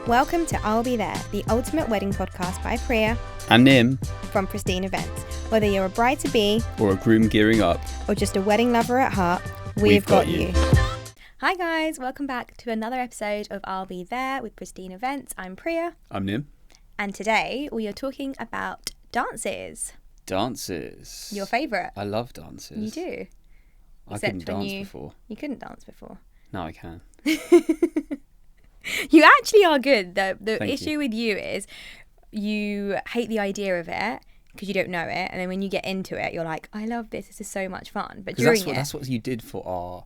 Welcome to I'll Be There, the ultimate wedding podcast by Priya and Nim from Pristine Events. Whether you're a bride-to-be or a groom gearing up or just a wedding lover at heart, we've got you. Hi guys, welcome back to another episode of I'll Be There with Pristine Events. I'm Priya. I'm Nim. And today we are talking about dances. Dances. Your favourite. I love dances. You do? I couldn't dance before. You couldn't dance before? Now I can. You actually are good. The Thank issue you. with you is you hate the idea of it because you don't know it, and then when you get into it, you're like, I love this. This is so much fun. But that's what you did for our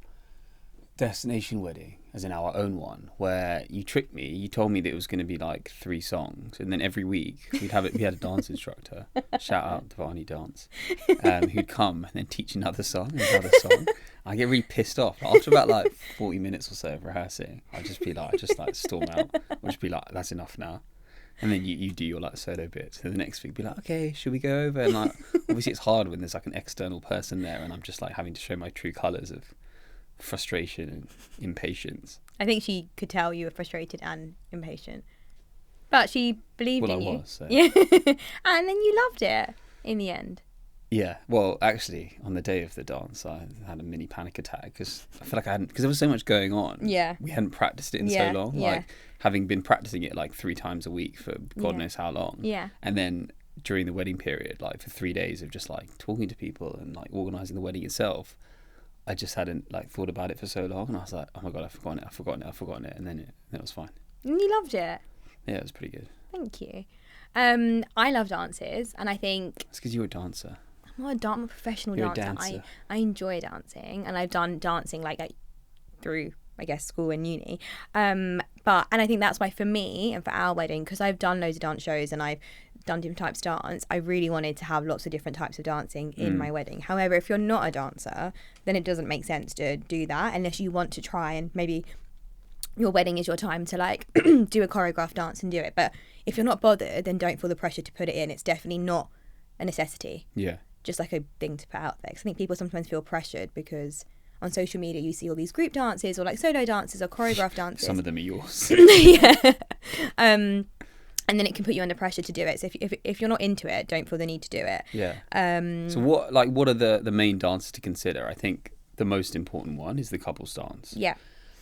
destination wedding, as in our own one, where you tricked me. You told me that it was going to be like 3 songs, and then every week we had a dance instructor, shout out Devani Dance, who'd come and then teach another song. I get really pissed off after about like 40 minutes or so of rehearsing. I'd just be like, storm out. I'd just be like, that's enough now. And then you do your like solo bits, and the next week be like, okay, should we go over? And like, obviously it's hard when there's like an external person there, and I'm just like having to show my true colours of frustration and impatience. I think she could tell you were frustrated and impatient, but she believed in you. I was. So. Yeah, and then you loved it in the end. Yeah. Well, actually, on the day of the dance, I had a mini panic attack because I feel like because there was so much going on. Yeah. We hadn't practiced it in so long. Yeah. Like having been practicing it like 3 times a week for God knows how long. Yeah. And then during the wedding period, like for 3 days of just like talking to people and like organising the wedding itself, I just hadn't like thought about it for so long, and I was like, oh my God, I've forgotten it, and then it was fine. And you loved it. Yeah, it was pretty good. Thank you. I love dances, and I think it's because you're a dancer. I'm a professional You're dancer. a dancer. I enjoy dancing, and I've done dancing like through, I guess, school and uni. And I think that's why for me and for our wedding, because I've done loads of dance shows and I've done different types of dance, I really wanted to have lots of different types of dancing in my wedding. However, if you're not a dancer, then it doesn't make sense to do that unless you want to try, and maybe your wedding is your time to like do a choreographed dance and do it. But if you're not bothered, then don't feel the pressure to put it in. It's definitely not a necessity. Yeah. Just like a thing to put out there. Because I think people sometimes feel pressured because on social media you see all these group dances or like solo dances or choreographed dances. Some of them are yours. Yeah. And then it can put you under pressure to do it. So if you're not into it, don't feel the need to do it. Yeah. So what are the main dances to consider? I think the most important one is the couples dance. Yeah.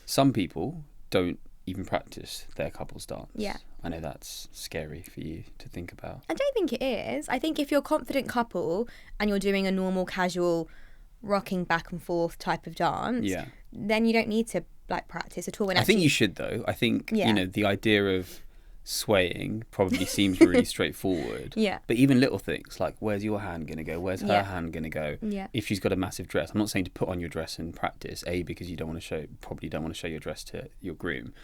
Some people don't even practice their couples dance. Yeah. I know that's scary for you to think about. I don't think it is. I think if you're a confident couple and you're doing a normal, casual, rocking back and forth type of dance, then you don't need to like practice at all. I think you should though. I think, the idea of swaying probably seems really straightforward. Yeah. But even little things like where's your hand going to go? Where's her hand going to go? Yeah. If she's got a massive dress, I'm not saying to put on your dress and practice, because you probably don't want to show your dress to your groom.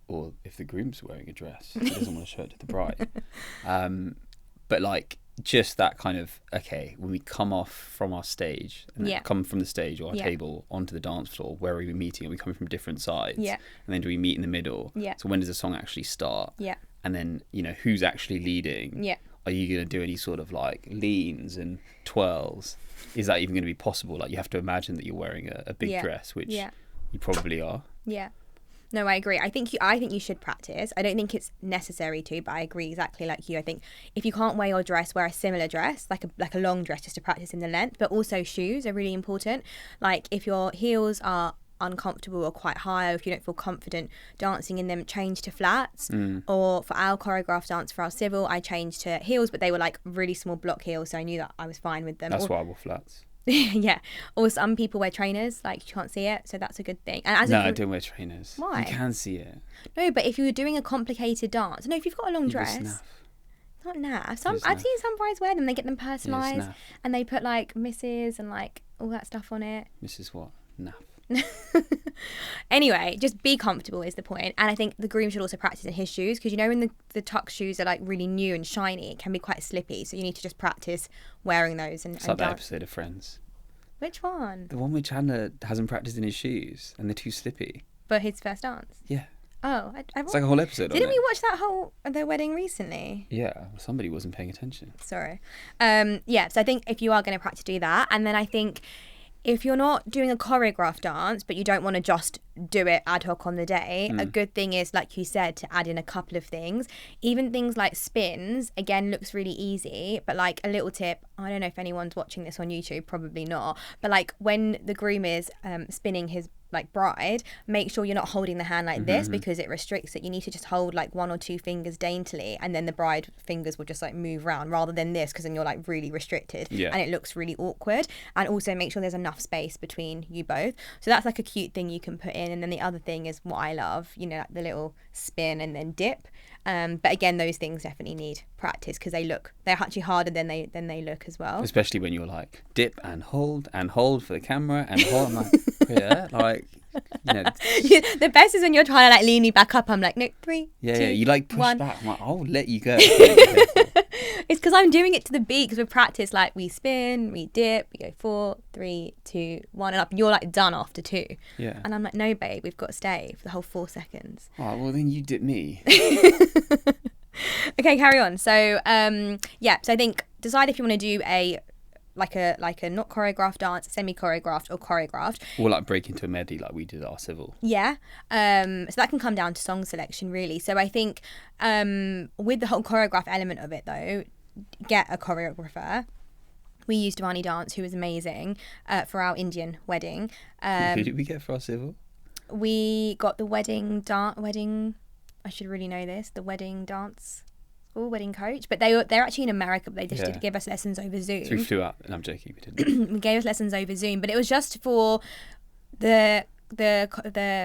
Or if the groom's wearing a dress, he doesn't want to show it to the bride. But like just that kind of, okay, when we come off from our stage and then come from the stage or our table onto the dance floor, where are we meeting? Are we coming from different sides? Yeah. And then do we meet in the middle? Yeah. So when does the song actually start? Yeah. And then, who's actually leading? Yeah. Are you going to do any sort of like leans and twirls? Is that even going to be possible? Like you have to imagine that you're wearing a big dress, which you probably are. Yeah. No, I agree. I think you should practice. I don't think it's necessary to, but I agree exactly like you. I think if you can't wear your dress, wear a similar dress, like a long dress, just to practice in the length. But also shoes are really important. Like if your heels are uncomfortable or quite high, or if you don't feel confident dancing in them, change to flats. Or for our choreographed dance for our civil, I changed to heels, but they were like really small block heels, so I knew that I was fine with them. That's why I wore flats. Yeah. Or some people wear trainers, like you can't see it, so that's a good thing. And I don't wear trainers. Why? You can see it. No, but if you were doing a complicated dance, if you've got a long dress, it's not naff. I've seen some brides wear them. They get them personalised, and they put like Mrs. and like all that stuff on it. Mrs. what? Naff. Anyway, just be comfortable is the point. And I think the groom should also practice in his shoes, because when the tux shoes are like really new and shiny, it can be quite slippy, so you need to just practice wearing those. It's like that episode of Friends. Which one? The one where Chandler hasn't practiced in his shoes and they're too slippy. For his first dance? Yeah. Oh, it's like a whole episode. Didn't we watch that whole their wedding recently? Yeah, somebody wasn't paying attention. Sorry. So I think if you are going to practice, do that. And then I think if you're not doing a choreographed dance, but you don't want to just do it ad hoc on the day, a good thing is, like you said, to add in a couple of things. Even things like spins, again, looks really easy, but like a little tip, I don't know if anyone's watching this on YouTube, probably not, but like when the groom is spinning his like bride, make sure you're not holding the hand like this, because it restricts it. You need to just hold like 1 or 2 fingers daintily, and then the bride fingers will just like move around, rather than this, because then you're like really restricted and it looks really awkward. And also make sure there's enough space between you both. So that's like a cute thing you can put in. And then the other thing is what I love, you know, like the little spin and then dip. But again, those things definitely need practice, because they're actually harder than they look as well. Especially when you're like dip and hold for the camera and hold. I'm like, yeah, like, you know. The best is when you're trying to like lean me back up. I'm like, no, 3, 2, you like push 1. back. I'm like, I'll let you go. It's because I'm doing it to the beat, because we practice like we spin, we dip, we go 4, 3, 2, 1, and up. You're like done after 2. Yeah. And I'm like, no, babe, we've got to stay for the whole 4 seconds. Oh, well, then you dip me. Okay, carry on. So, so I think decide if you want to do a not choreographed dance, semi-choreographed or choreographed. Or like break into a medley like we did at our civil. Yeah. So that can come down to song selection, really. So I think with the whole choreograph element of it, though, get a choreographer. We used Dhvani Dance, who was amazing, for our Indian wedding. Who did we get for our civil? We got the wedding, I should really know this, the wedding dance school, wedding coach. But they're actually in America, but they just did give us lessons over Zoom. So we flew out, and I'm joking, we didn't. We gave us lessons over Zoom, but it was just for the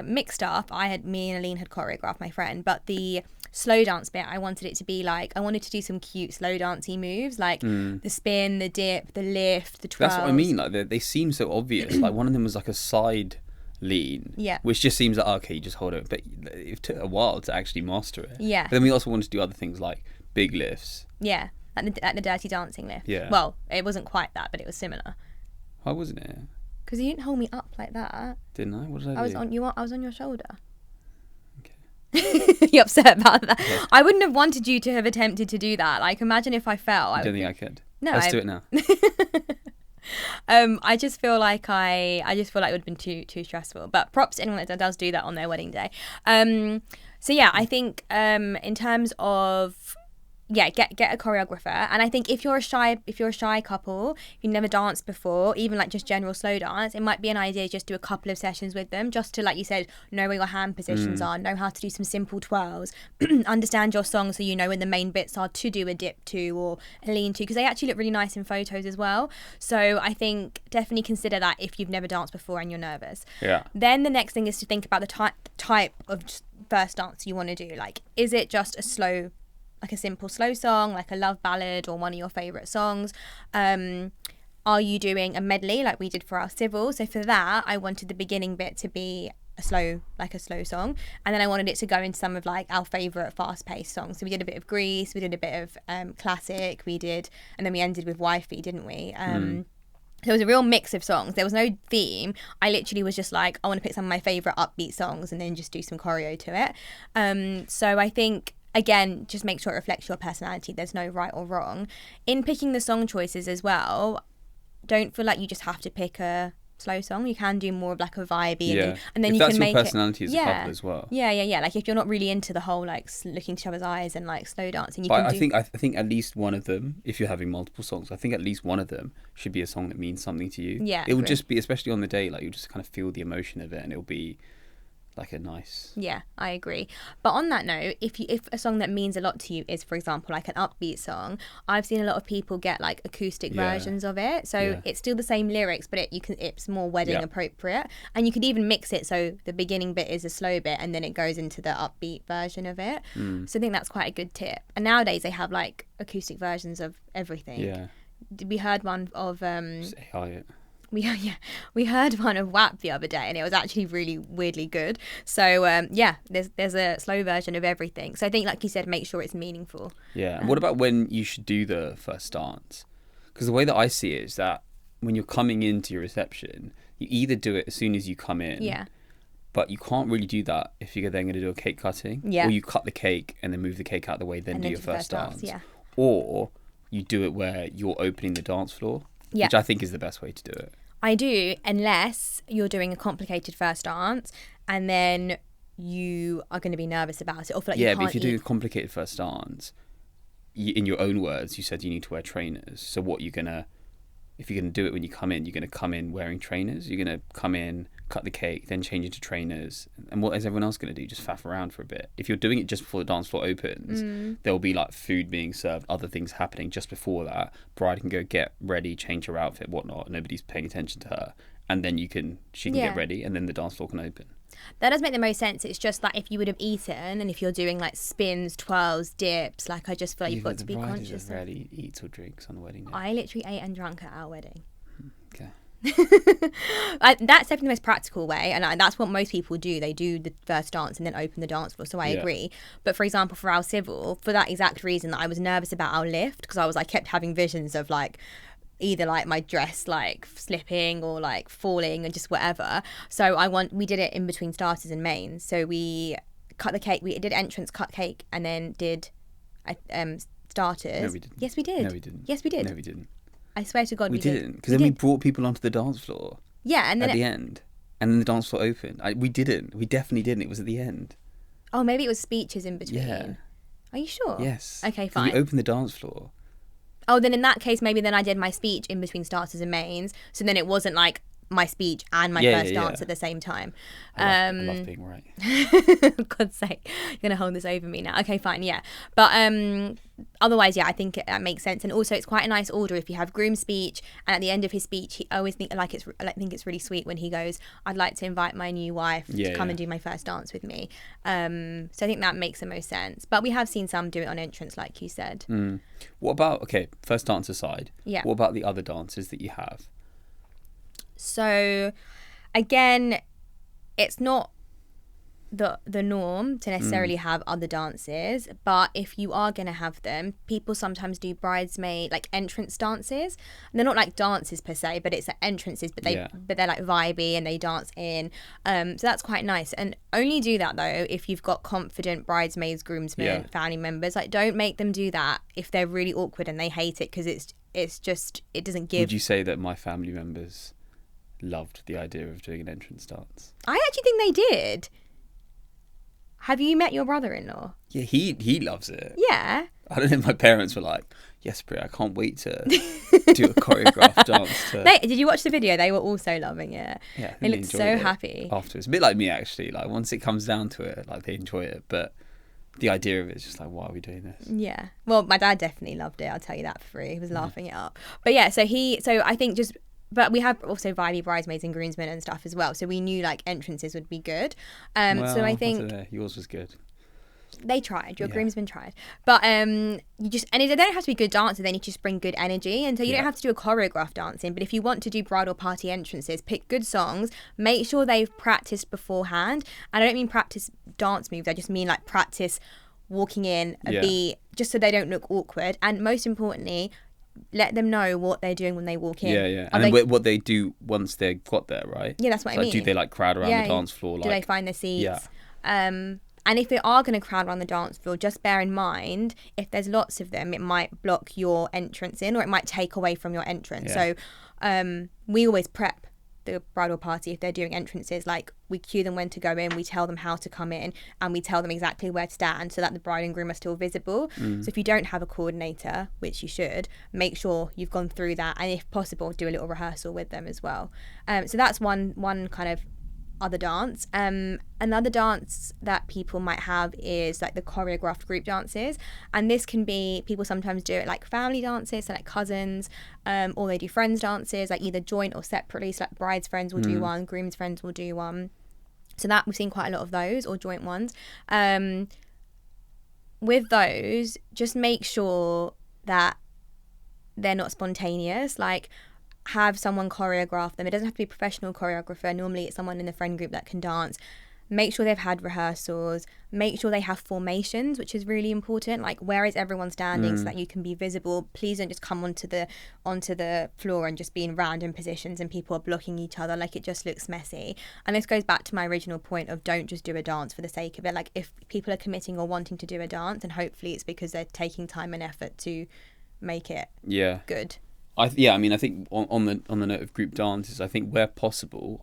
mixed up. Me and Aline had choreographed, my friend, but the slow dance bit, I wanted it to be like, I wanted to do some cute slow dancey moves, like the spin, the dip, the lift, the twirls. That's what I mean, like they seem so obvious. Like one of them was like a side lean, which just seems like, okay, you just hold it, but it took a while to actually master it. But then we also wanted to do other things like big lifts, like the dirty dancing lift. Well, it wasn't quite that, but it was similar. Why wasn't it? Because you didn't hold me up like that. Didn't I? What did I do? I was on your shoulder. You're upset about that? Yeah. I wouldn't have wanted you to have attempted to do that. Like, imagine if I fell. I don't think I could. No, let's do it now. I just feel like it would have been too stressful. But props to anyone that does do that on their wedding day. So yeah, I think in terms of get a choreographer. And I think if you're a shy couple, if you've never danced before, even like just general slow dance, it might be an idea to just do a couple of sessions with them, just to, like you said, know where your hand positions are, know how to do some simple twirls, understand your song, so you know when the main bits are to do a dip to or a lean to, because they actually look really nice in photos as well. So I think definitely consider that if you've never danced before and you're nervous. Then the next thing is to think about the type of first dance you want to do. Like, is it just a simple slow song, like a love ballad or one of your favourite songs? Are you doing a medley like we did for our civil? So for that, I wanted the beginning bit to be a slow song, and then I wanted it to go into some of like our favourite fast-paced songs. So we did a bit of Grease, we did a bit of classic, and then we ended with Wifey, didn't we? There was a real mix of songs. There was no theme. I literally was just like, I want to pick some of my favourite upbeat songs and then just do some choreo to it. So I think, again, just make sure it reflects your personality. There's no right or wrong. In picking the song choices as well, don't feel like you just have to pick a slow song. You can do more of like a vibey, and then if you that's can make your personality as a couple as well. Like if you're not really into the whole like looking to each other's eyes and like slow dancing, I think at least one of them, if you're having multiple songs, I think at least one of them should be a song that means something to you. It will just be, especially on the day, like you just kind of feel the emotion of it, and it'll be like a nice. Yeah, I agree. But on that note, if a song that means a lot to you is, for example, like an upbeat song, I've seen a lot of people get like acoustic versions of it. So it's still the same lyrics, but it's more wedding appropriate. And you could even mix it so the beginning bit is a slow bit and then it goes into the upbeat version of it. So I think that's quite a good tip. And nowadays they have like acoustic versions of everything. Yeah. We heard one of Just AI it. We heard one of WAP the other day, and it was actually really weirdly good. So there's a slow version of everything. So I think, like you said, make sure it's meaningful. Yeah. What about when you should do the first dance? Because the way that I see it is that when you're coming into your reception, you either do it as soon as you come in. Yeah. But you can't really do that if you're then going to do a cake cutting. Yeah. Or you cut the cake and then move the cake out of the way, then do your first dance. Yeah. Or you do it where you're opening the dance floor. Yeah. Which I think is the best way to do it. I do, unless you're doing a complicated first dance and then you are going to be nervous about it or feel like you can't but if you're doing eat. a complicated first dance, in your own words, you said you need to wear trainers. So what you're gonna, if you're gonna do it when you come in, you're gonna come in wearing trainers. You're gonna come in, cut the cake, then change into trainers. And what is everyone else gonna do? Just faff around for a bit. If you're doing it just before the dance floor opens, there will be like food being served, other things happening just before that. Bride can go get ready, change her outfit, whatnot. Nobody's paying attention to her, and then she can get ready, and then the dance floor can open. That does make the most sense. It's just like if you would have eaten and if you're doing like spins, twirls, dips, like I just feel like you've got to be conscious. The bride rarely eats or drinks on the wedding day. I literally ate and drank at our wedding. Okay. That's definitely the most practical way, and that's what most people do. They do the first dance and then open the dance floor, so I agree. But for example, for our civil, for that exact reason that I was nervous about our lift, because I kept having visions of like either like my dress like slipping or like falling and just whatever. So we did it in between starters and mains. So we cut the cake, we did entrance, cut cake, and then did starters. No, we didn't. Yes, we did. No, we didn't. Yes, we did. No, we didn't. I swear to God, we didn't. Because then we brought people onto the dance floor. Yeah, and then at the end, and then the dance floor opened. We didn't. We definitely didn't. It was at the end. Oh, maybe it was speeches in between. Yeah. Are you sure? Yes. Okay, fine. We opened the dance floor. Oh, then in that case, maybe then I did my speech in between starters and mains. So then it wasn't like my speech and my first dance at the same time. I love being right. For God's sake, you're going to hold this over me now. Okay, fine, yeah. But otherwise, yeah, I think that makes sense. And also, it's quite a nice order if you have groom speech, and at the end of his speech, I always think it's really sweet when he goes, "I'd like to invite my new wife to come and do my first dance with me." So I think that makes the most sense. But we have seen some do it on entrance, like you said. What about first dance aside? Yeah. What about the other dances that you have? So, again, it's not the norm to necessarily have other dances, but if you are going to have them, people sometimes do bridesmaid like entrance dances, and they're not like dances per se, but it's like entrances, but they're like vibey and they dance in, so that's quite nice. And only do that though if you've got confident bridesmaids, groomsmen, family members. Like, don't make them do that if they're really awkward and they hate it, because it's just, it doesn't give. Would you say that my family members loved the idea of doing an entrance dance? I actually think they did. Have you met your brother-in-law? Yeah, he loves it. Yeah. I don't think my parents were like, "Yes, Bri, I can't wait to do a choreographed dance." Did you watch the video? They were also loving it. Yeah, they looked so happy afterwards. A bit like me, actually. Like, once it comes down to it, like, they enjoy it, but the idea of it is just like, why are we doing this? Yeah. Well, my dad definitely loved it. I'll tell you that for free. He was laughing it up. But yeah, so I think just. But we have also vibey bridesmaids and groomsmen and stuff as well. So we knew like entrances would be good. So I think yours was good. They tried. Your groomsmen tried. But they don't have to be good dancers. They need to just bring good energy. And so you don't have to do a choreographed dancing. But if you want to do bridal party entrances, pick good songs. Make sure they've practiced beforehand. And I don't mean practice dance moves. I just mean like practice walking in a beat, just so they don't look awkward. And most importantly, let them know what they're doing when they walk in. Yeah. And then what they do once they've got there, right? Yeah, that's what I mean. Do they like crowd around the dance floor? Do they find their seats? Yeah. And if they are going to crowd around the dance floor, just bear in mind, if there's lots of them, it might block your entrance in, or it might take away from your entrance. Yeah. So we always prep the bridal party if they're doing entrances. Like, we cue them when to go in, we tell them how to come in, and we tell them exactly where to stand so that the bride and groom are still visible. So if you don't have a coordinator, which you should, make sure you've gone through that, and if possible, do a little rehearsal with them as well. So that's one kind of other dance. Another dance that people might have is like the choreographed group dances, and this can be, people sometimes do it like family dances, so like cousins, or they do friends dances, like either joint or separately, so like bride's friends will do one, groom's friends will do one. So that, we've seen quite a lot of those, or joint ones. With those, just make sure that they're not spontaneous. Like, have someone choreograph them. It doesn't have to be a professional choreographer. Normally it's someone in the friend group that can dance. Make sure they've had rehearsals. Make sure they have formations, which is really important. Like, where is everyone standing so that you can be visible? Please don't just come onto the floor and just be in random positions and people are blocking each other. Like, it just looks messy. And this goes back to my original point of don't just do a dance for the sake of it. Like, if people are committing or wanting to do a dance, and hopefully it's because they're taking time and effort to make it good. I mean, I think on the note of group dances, I think where possible,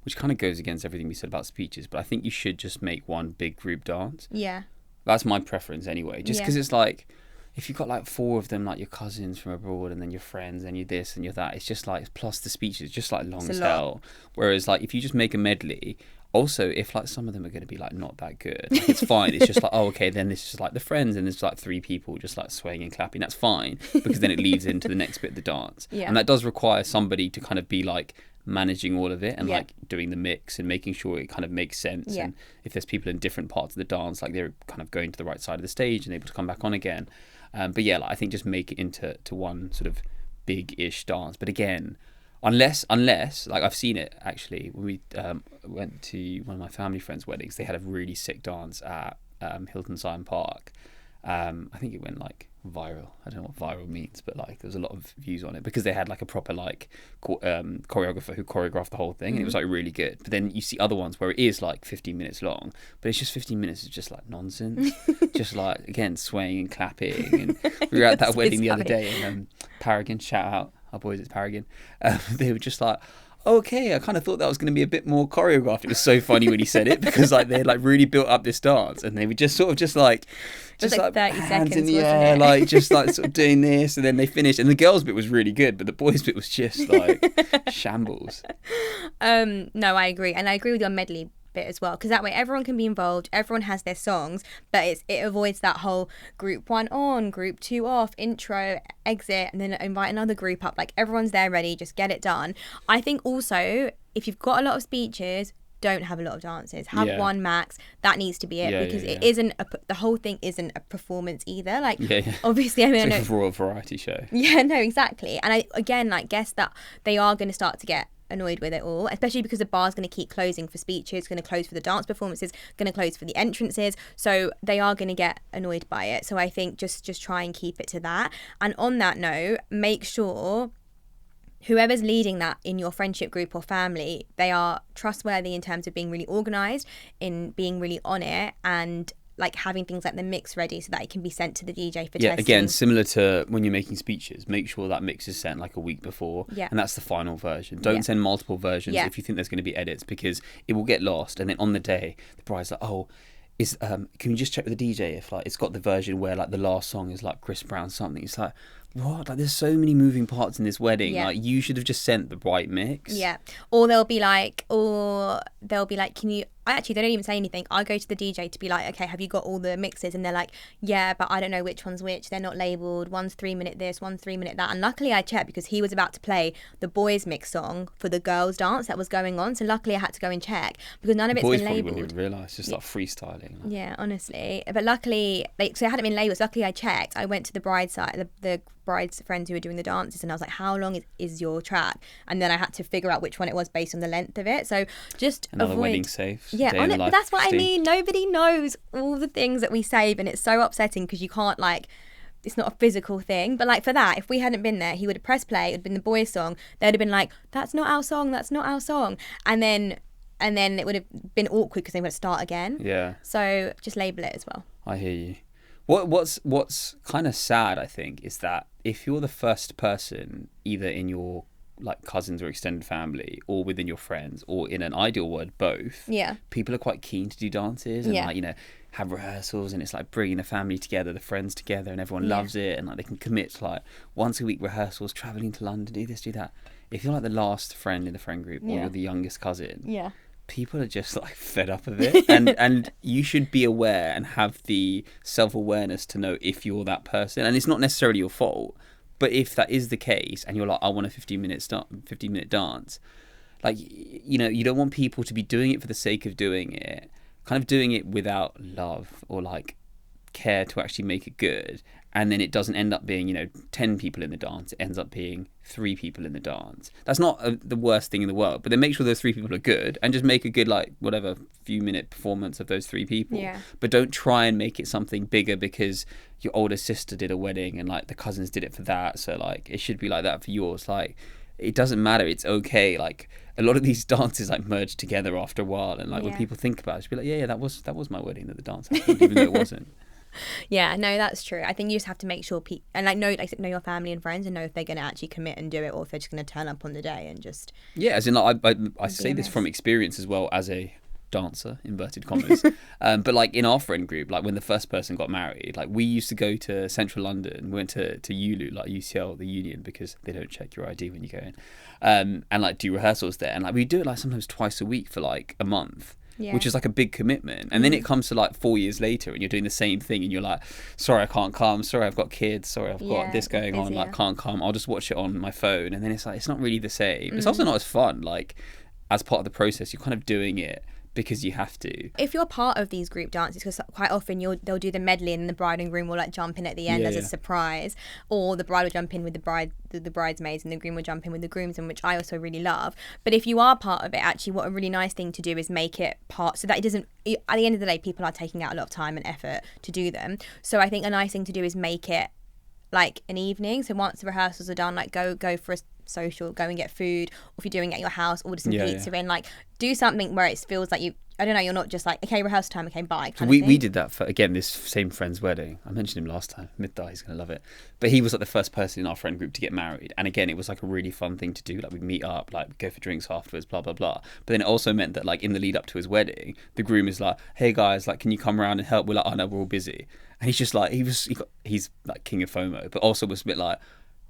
which kind of goes against everything we said about speeches, but I think you should just make one big group dance. Yeah. That's my preference anyway. Just Yeah. because it's like, if you've got like 4 of them, like your cousins from abroad, and then your friends, and you're this and you're that, it's just like, plus the speeches, just like long It's a as lot. hell. Whereas like if you just make a medley, also if like some of them are going to be like not that good, like, it's fine. It's just like, oh, okay, then this is like the friends, and there's like 3 people just like swaying and clapping. That's fine, because then it leads into the next bit of the dance. Yeah. And that does require somebody to kind of be like managing all of it, and Yeah. like doing the mix and making sure it kind of makes sense. Yeah. And if there's people in different parts of the dance, like they're kind of going to the right side of the stage and able to come back on again. But yeah, like, I think just make it into one sort of big-ish dance. But again, unless like I've seen it actually when we went to one of my family friends' weddings, they had a really sick dance at Hilton Scion Park. I think it went like viral. I don't know what viral means, but like there was a lot of views on it because they had like a proper like choreographer who choreographed the whole thing, and it was like really good. But then you see other ones where it is like 15 minutes long, but it's just 15 minutes of just like nonsense, just like again swaying and clapping. And we were at that wedding the other day, and Paragon, shout out our boys at Paragon, they were just like, okay, I kind of thought that was going to be a bit more choreographed. It was so funny when he said it, because like they had like really built up this dance, and they were just sort of just like 30 hands in seconds, the wasn't air, it? like just like sort of doing this, and then they finished. And the girls' bit was really good, but the boys' bit was just like shambles. No, I agree, and I agree with your medley bit as well, because that way everyone can be involved, everyone has their songs, but it avoids that whole group 1 on, group 2 off, intro, exit, and then invite another group up. Like, everyone's there ready, just get it done. I think also, if you've got a lot of speeches, don't have a lot of dances. Have Yeah. one max. That needs to be it, Yeah, because yeah, it yeah. isn't the whole thing isn't a performance either. Like, Yeah. obviously, I mean, It's I like know, a raw variety show. yeah, no, exactly. And I, again, like, guess that they are going to start to get annoyed with it all, especially because the bar's going to keep closing for speeches, going to close for the dance performances, going to close for the entrances, so they are going to get annoyed by it. So I think just try and keep it to that. And on that note, make sure whoever's leading that in your friendship group or family, they are trustworthy in terms of being really organised, in being really on it, and like having things like the mix ready so that it can be sent to the DJ for Yeah, testing. again, similar to when you're making speeches, make sure that mix is sent like a week before, Yeah. and that's the final version. Don't Yeah. send multiple versions Yeah. if you think there's going to be edits, because it will get lost. And then on the day, the bride's like, oh, can you just check with the DJ if like it's got the version where like the last song is like Chris Brown something? It's like, what? Like, there's so many moving parts in this wedding. Yeah. Like, you should have just sent the right mix. Yeah. Or they'll be like, can you, actually, they don't even say anything. I go to the DJ to be like, okay, have you got all the mixes? And they're like, yeah, but I don't know which one's which. They're not labelled. One's 3 minute this, one's 3 minute that. And luckily I checked, because he was about to play the boys mix song for the girls dance that was going on. So luckily I had to go and check, because none of it's Boys been probably labelled. wouldn't even realise, just like freestyling. Yeah, honestly. But luckily, so it hadn't been labelled. So luckily I checked. I went to the bride's side, the bride's friends who were doing the dances, and I was like, how long is your track? And then I had to figure out which one it was based on the length of it. So just Another avoid... wedding safe. Yeah, day in on the it, but life that's what of I Christine. mean. Nobody knows all the things that we save, and it's so upsetting because you can't, like, it's not a physical thing. But like for that, if we hadn't been there, he would have pressed play, it would have been the boys' song, they'd have been like, that's not our song, that's not our song. And then it would have been awkward because they would start again. Yeah. So just label it as well. I hear you. What's kind of sad, I think, is that if you're the first person, either in your like cousins or extended family, or within your friends, or in an ideal world, both, Yeah. people are quite keen to do dances and Yeah. like, you know, have rehearsals, and it's like bringing the family together, the friends together, and everyone Yeah. loves it, and like they can commit to like once a week rehearsals, traveling to London, do this, do that. If you're like the last friend in the friend group, or Yeah. you're the youngest cousin, Yeah. people are just like fed up of it, and you should be aware and have the self-awareness to know if you're that person, and it's not necessarily your fault, but if that is the case and you're like, I want a 15-minute dance, like, you know, you don't want people to be doing it for the sake of doing it, kind of doing it without love or like care to actually make it good, and then it doesn't end up being, you know, 10 people in the dance, it ends up being 3 people in the dance. That's not the worst thing in the world, but then make sure those 3 people are good, and just make a good, like, whatever few minute performance of those 3 people. Yeah. But don't try and make it something bigger because your older sister did a wedding and like the cousins did it for that, so like it should be like that for yours. Like, it doesn't matter, it's okay. Like, a lot of these dances like merge together after a while, and like when Yeah. people think about it, just be like, yeah, that was my wedding that the dance happened, even though it wasn't. Yeah, no, that's true. I think you just have to make sure and like know your family and friends and know if they're going to actually commit and do it, or if they're just going to turn up on the day and just Yeah, as in like I be say a this from mess. experience as well as a dancer, inverted commas. But like in our friend group, like when the first person got married, like we used to go to central London. We went to ULU, like UCL, the union, because they don't check your ID when you go in, and like do rehearsals there. And like we do it like sometimes twice a week for like a month. Yeah. Which is like a big commitment. And then it comes to like 4 years later and you're doing the same thing and you're like, sorry, I can't come. Sorry, I've got kids. Sorry, I've got this going on. Like, can't come. I'll just watch it on my phone. And then it's like, it's not really the same. It's also not as fun. Like, as part of the process, you're kind of doing it because you have to. If you're part of these group dances, because quite often they'll do the medley and the bride and groom will like jump in at the end as a surprise, or the bride will jump in with the bridesmaids and the groom will jump in with the groomsmen, which I also really love. But if you are part of it, actually what a really nice thing to do is make it part, so that it doesn't, at the end of the day, people are taking out a lot of time and effort to do them. So I think a nice thing to do is make it like an evening. So once the rehearsals are done, like go for a social, go and get food, or if you're doing it at your house, order some pizza in, like do something where it feels like you're not just like, okay, rehearsal time, okay, bye. So we did that for, again, this same friend's wedding. I mentioned him last time. Midday, he's going to love it. But he was like the first person in our friend group to get married. And again, it was like a really fun thing to do. Like we'd meet up, like go for drinks afterwards, blah, blah, blah. But then it also meant that like in the lead up to his wedding, the groom is like, hey guys, like, can you come around and help? We're like, oh no, we're all busy. And he's just like, he's like king of FOMO, but also was a bit like,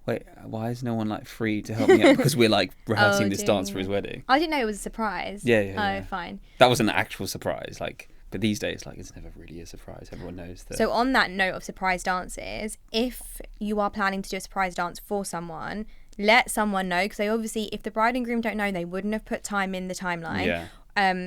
wait, why is no one like free to help me out? Because we're like rehearsing this dance for his wedding. I didn't know it was a surprise. Yeah. Fine. That was an actual surprise. Like, but these days, like, it's never really a surprise. Everyone knows that. So on that note of surprise dances, if you are planning to do a surprise dance for someone, let someone know, because they obviously, if the bride and groom don't know, they wouldn't have put time in the timeline. Yeah.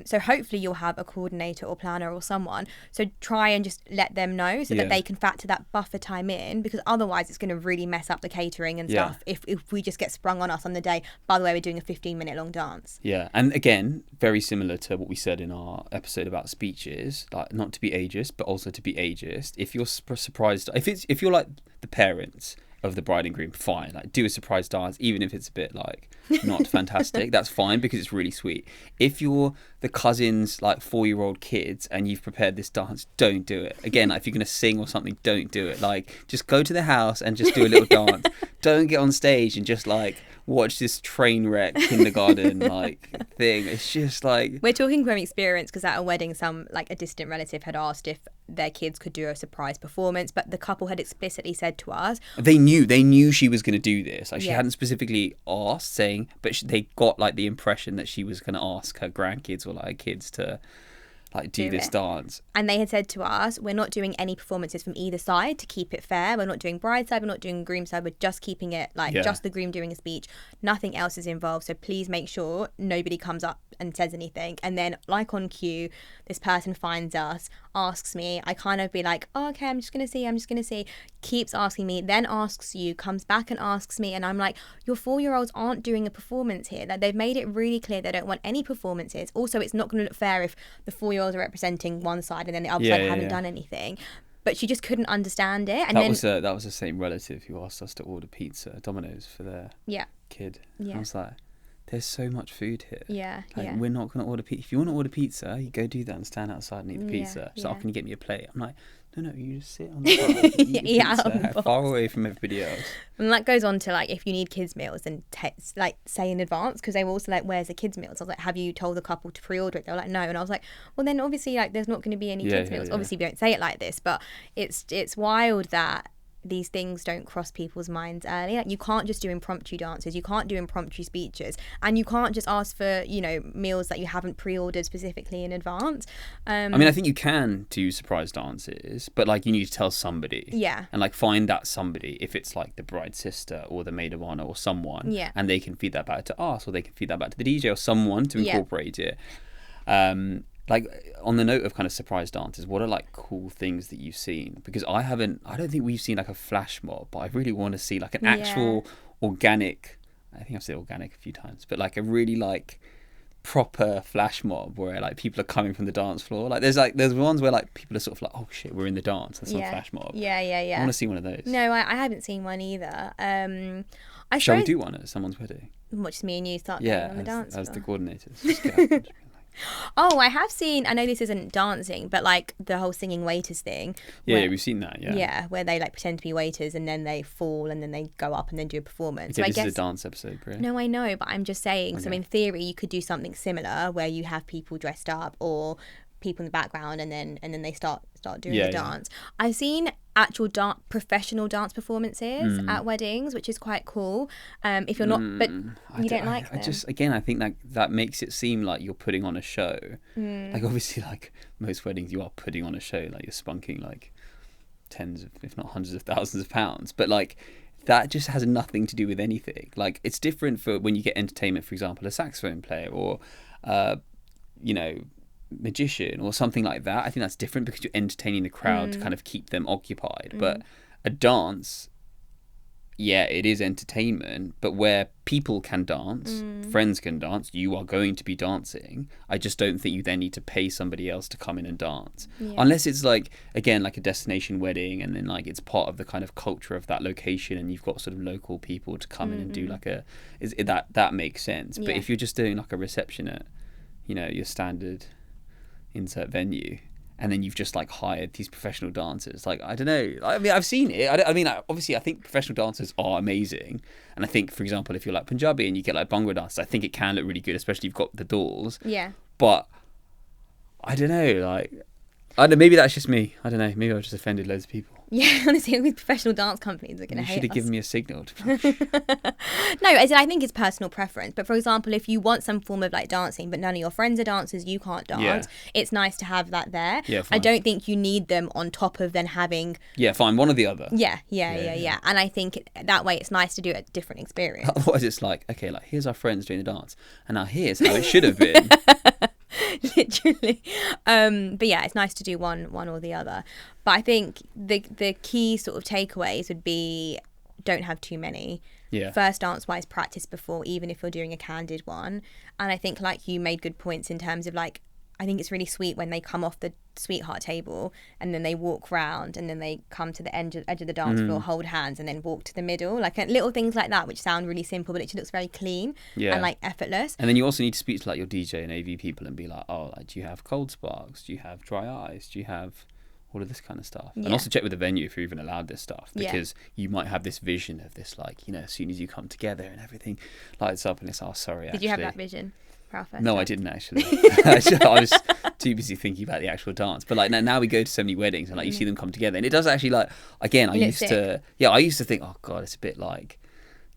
So hopefully you'll have a coordinator or planner or someone. So try and just let them know so that they can factor that buffer time in, because otherwise it's going to really mess up the catering and stuff if we just get sprung on us on the day, by the way, we're doing a 15-minute long dance. Yeah. And again, very similar to what we said in our episode about speeches, like not to be ageist, but also to be ageist. If you're surprised, if you're like the parents of the bride and groom, fine, like do a surprise dance, even if it's a bit like not fantastic, that's fine, because it's really sweet. If you're the cousin's like 4-year-old kids and you've prepared this dance, don't do it. Again, like, if you're going to sing or something, don't do it. Like, just go to the house and just do a little dance. Don't get on stage and just like watch this train wreck kindergarten like thing. It's just like, we're talking from experience, because at a wedding, a distant relative had asked if their kids could do a surprise performance, but the couple had explicitly said to us, they knew she was going to do this. Like, she hadn't specifically asked, saying, but they got like the impression that she was going to ask her grandkids or like kids to like do this dance. And they had said to us, we're not doing any performances from either side to keep it fair. We're not doing bride side, we're not doing groom side, we're just keeping it like just the groom doing a speech. Nothing else is involved. So please make sure nobody comes up and says anything. And then, like on cue, this person finds us, asks me, I kind of be like, oh, okay, I'm just gonna see, keeps asking me, then asks you, comes back and asks me, and I'm like, your 4-year-olds aren't doing a performance here. Like, they've made it really clear they don't want any performances. Also, it's not going to look fair if the 4-year-olds are representing one side and then the other side haven't done anything. But she just couldn't understand it. And that was the same relative who asked us to order pizza, Domino's, for their kid. I was like, there's so much food here. We're not going to order pizza. If you want to order pizza, you go do that and stand outside and eat the pizza. So, can you get me a plate? I'm like, no, you just sit on the side and eat pizza, far away from everybody else. And that goes on to like, if you need kids meals, then like say in advance, because they were also like, where's the kids meals? I was like, have you told the couple to pre-order it? They were like, no. And I was like, well, then obviously like there's not going to be any kids meals. Obviously we don't say it like this, but it's wild that these things don't cross people's minds early. Like, you can't just do impromptu dances, you can't do impromptu speeches, and you can't just ask for, meals that you haven't pre-ordered specifically in advance. I mean, I think you can do surprise dances, but like, you need to tell somebody. And like, find that somebody, if it's like the bride's sister or the maid of honor or someone, and they can feed that back to us, or they can feed that back to the DJ or someone to incorporate it. Like, on the note of kind of surprise dances, what are like cool things that you've seen? Because I don't think we've seen like a flash mob, but I really want to see like an actual organic, I think I've said organic a few times, but like a really like proper flash mob where like people are coming from the dance floor. Like there's ones where like people are sort of like, oh shit, we're in the dance. That's not a flash mob. I want to see one of those. No, I haven't seen one either. Shall we do one at someo's wedding? Watch me and you start going on the dance as floor. the coordinators. Just get up and just be like, Oh, I have seen, I know this isn't dancing, but like the whole singing waiters thing. Yeah, we've seen that, yeah. Yeah, where they like pretend to be waiters and then they fall and then they go up and then do a performance. Okay, So I this guess is a dance episode, Bria. no, I know, but I'm just saying. So Okay. in theory, you could do something similar where you have people dressed up or people in the background, and then they start doing Yeah, the yeah. dance. I've seen actual professional dance performances at weddings, which is quite cool. If you're not, but you don't like them. I just, again, I think that makes it seem like you're putting on a show. Like, obviously, like most weddings, you are putting on a show. Like, you're spunking like tens of, if not hundreds of thousands of pounds. But like, that just has nothing to do with anything. Like, it's different for when you get entertainment, for example, a saxophone player or, you know, magician or something like that. I think that's different because you're entertaining the crowd to kind of keep them occupied. But a dance, yeah, it is entertainment, but where people can dance, friends can dance, you are going to be dancing. I just don't think you then need to pay somebody else to come in and dance. Unless it's like, again, like a destination wedding, and then like it's part of the kind of culture of that location, and you've got sort of local people to come in and do like that makes sense. But if you're just doing like a reception at, you know, your standard insert venue, and then you've just like hired these professional dancers, like, I don't know, I mean, I've seen it. I mean, obviously I think professional dancers are amazing, and I think, for example, if you're like Punjabi and you get like Bhangra dancers, I think it can look really good, especially if you've got the dolls. But I don't know, like, I don't know, maybe that's just me. I don't know, maybe I've just offended loads of people. Yeah, honestly, with professional dance companies are going to hate us. You should have given me a signal. No, as in, I think it's personal preference. But for example, if you want some form of like dancing, but none of your friends are dancers, you can't dance, it's nice to have that there. Yeah, fine. I don't think you need them on top of then having... Yeah, fine, one or the other. Yeah. And I think that way it's nice to do a different experience. Otherwise it's like, okay, like, here's our friends doing the dance, and now here's how it should have been. Literally. But yeah, it's nice to do one or the other. But I think the key sort of takeaways would be, don't have too many. First, dance wise, practice before, even if you're doing a candid one. And I think, like, you made good points in terms of, like, I think it's really sweet when they come off the sweetheart table and then they walk round and then they come to the edge of the dance floor, hold hands, and then walk to the middle. Like, little things like that, which sound really simple, but it just looks very clean and like effortless. And then you also need to speak to like your DJ and AV people and be like, oh, like, do you have cold sparks? Do you have dry eyes? Do you have all of this kind of stuff? And also check with the venue if you're even allowed this stuff, because you might have this vision of this, like, you know, as soon as you come together and everything lights up and it's, oh, sorry, Did you have that vision? No, I didn't actually. I was too busy thinking about the actual dance. But like now we go to so many weddings and like you see them come together, and it does actually, like, again, I used to think, oh god, it's a bit like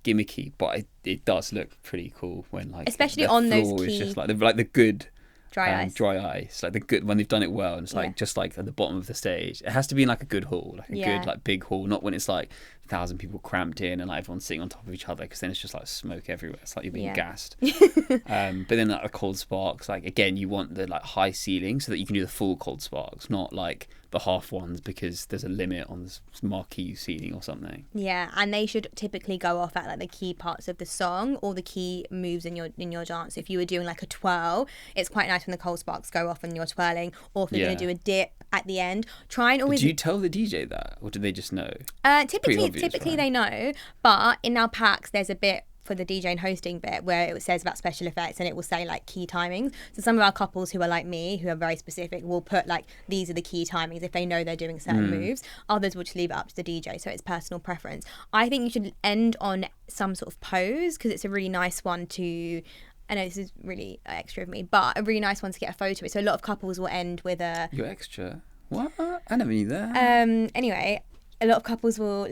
gimmicky, but it does look pretty cool when, like, especially on those floor key, is just like the good dry ice, like the good when they've done it well, and it's like just like at the bottom of the stage. It has to be in like a good hall, like a good like big hall, not when it's like 1,000 people cramped in and like everyone's sitting on top of each other, because then it's just like smoke everywhere. It's like you're being gassed. But then like the cold sparks, like, again, you want the like high ceiling so that you can do the full cold sparks, not like the half ones, because there's a limit on this marquee ceiling or something. Yeah, and they should typically go off at like the key parts of the song or the key moves in your dance. If you were doing like a twirl, it's quite nice when the cold sparks go off when you're twirling, or if you're going to do a dip at the end. Try and always... Do you tell the DJ that, or do they just know? Typically they know, but in our packs there's a bit for the DJ and hosting bit where it says about special effects, and it will say like key timings. So some of our couples who are like me, who are very specific, will put like, these are the key timings if they know they're doing certain moves. Others will just leave it up to the DJ, so it's personal preference. I think you should end on some sort of pose, because it's a really nice one to... I know this is really extra of me, but a really nice one to get a photo with. So a lot of couples will end with a... You're extra? What? I never knew that. Anyway, a lot of couples will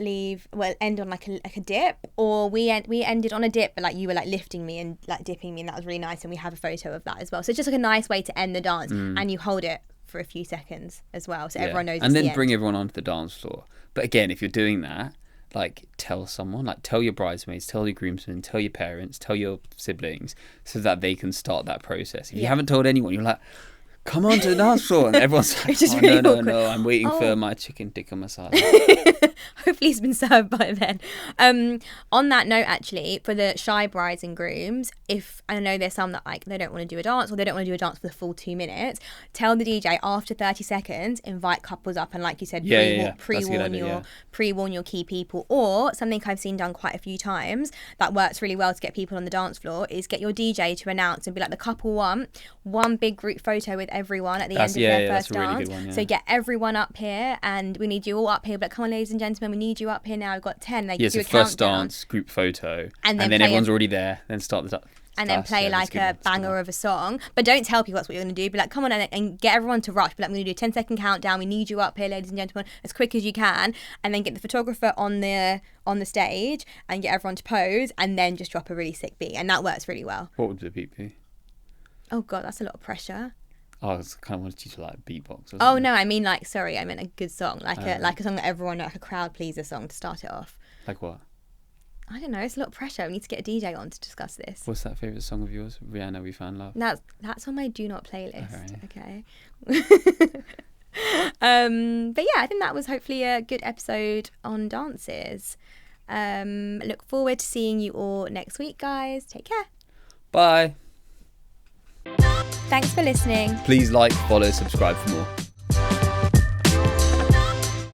end on like a dip, or we ended on a dip, but like you were like lifting me and like dipping me, and that was really nice, and we have a photo of that as well. So it's just like a nice way to end the dance, and you hold it for a few seconds as well, so everyone knows. And then bring everyone onto the dance floor. But again, if you're doing that, like, tell someone, like, tell your bridesmaids, tell your groomsmen, tell your parents, tell your siblings, so that they can start that process. If you haven't told anyone, you're like, come on to the dance floor. And everyone's like, Which is oh, really no, awkward. I'm waiting Oh. for my chicken tikka masala. Hopefully it's been served by then. On that note, actually, for the shy brides and grooms, if I know there's some that like they don't want to do a dance or they don't want to do a dance for the full 2 minutes, tell the DJ after 30 seconds, invite couples up and like you said, pre-warn your key people. Or something I've seen done quite a few times that works really well to get people on the dance floor is get your DJ to announce and be like, the couple want one big group photo with everyone at the end of their first that's a really dance. good one, yeah. So get everyone up here and we need you all up here. But come on, ladies and gentlemen, we need you up here now. We've got 10. They do a first countdown. dance, group photo, And then then everyone's already there. Then start the and then play like a banger of a song. But don't tell people that's what you're going to do. Be like, come on, and get everyone to rush. Be like, I'm going to do a 10-second countdown. We need you up here, ladies and gentlemen, as quick as you can. And then get the photographer on the stage and get everyone to pose and then just drop a really sick beat. And that works really well. What would the beat be? Oh, God, that's a lot of pressure. Oh, I kind of wanted you to like beatbox. Or Oh, no, I mean like, sorry, I meant a good song. Like a song that everyone, like a crowd pleaser song to start it off. Like what? I don't know. It's a lot of pressure. We need to get a DJ on to discuss this. What's that favourite song of yours? Rihanna, We Found Love. That's on my do not playlist. Okay. But yeah, I think that was hopefully a good episode on dances. Look forward to seeing you all next week, guys. Take care. Bye. Thanks for listening. Please like, follow, subscribe for more.